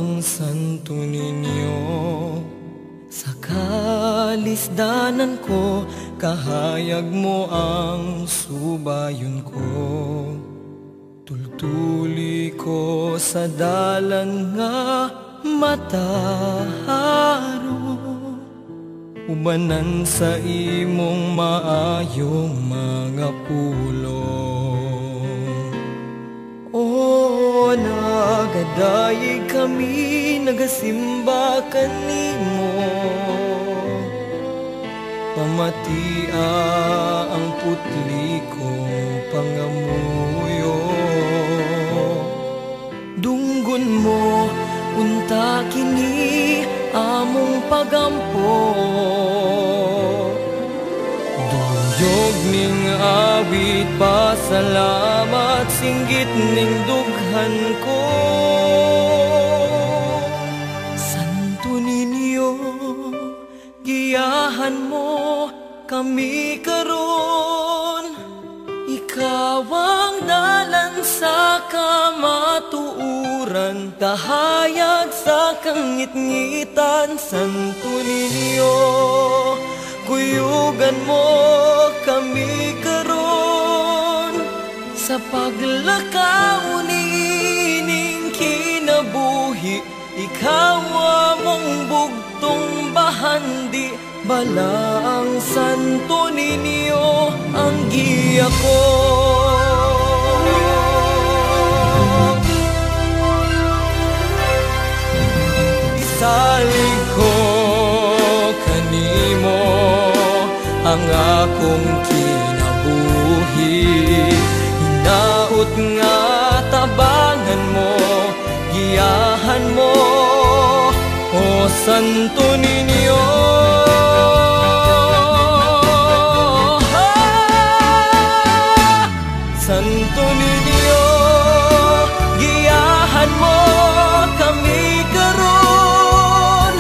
ang santo ninyo. Sa kalisdanan ko, kahayag mo ang subayon ko. Tultuli ko sa dalan nga mataharo, ubanan sa imong maayong mga pulong. O nagadayeg kami, nagasimba kanimo, pamatia ang putli ko pangamuyo. Dunggon mo unta kini among pagampo, duyog ning awit pasalamat, singgit ning dughan ko. Santo ninyo, giyahan mo kami karon, ikaw ang dalan sa kamatuuran, kahayag sa kangit-ngitan. Santo ninyo, kuyugan mo kami karon, sa paglakaw nining kinabuhi, ikaw among bugtong bahandi, balaang santo ninyo ang giya ko. Isalig ko kanimo ang akong kinabuhi, hinaot nga tabangan mo, giyahan mo, o santo ninyo. Santo ninyo, giyahan mo kami karon,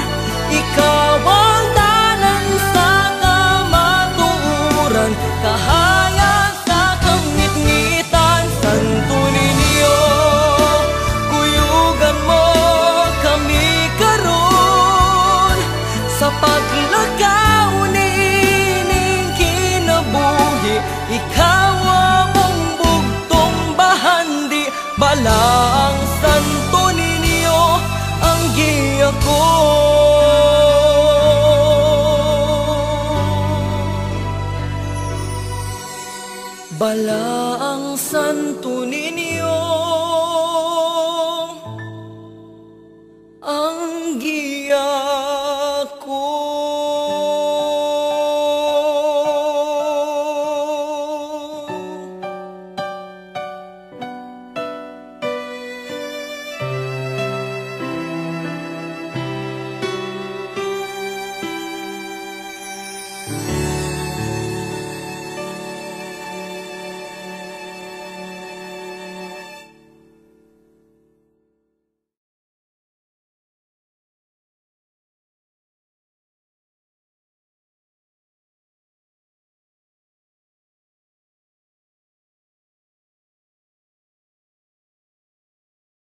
ikaw ang dalan sa kamatuuran, kahayag sa kangit-ngitan. Santo ninyo, kuyugan mo kami karon, sa paglakaw nining kinabuhi, ikaw among bugtong bahandi, balaang santo ninyo ang giya ko. Balaang santo ninyo ang giya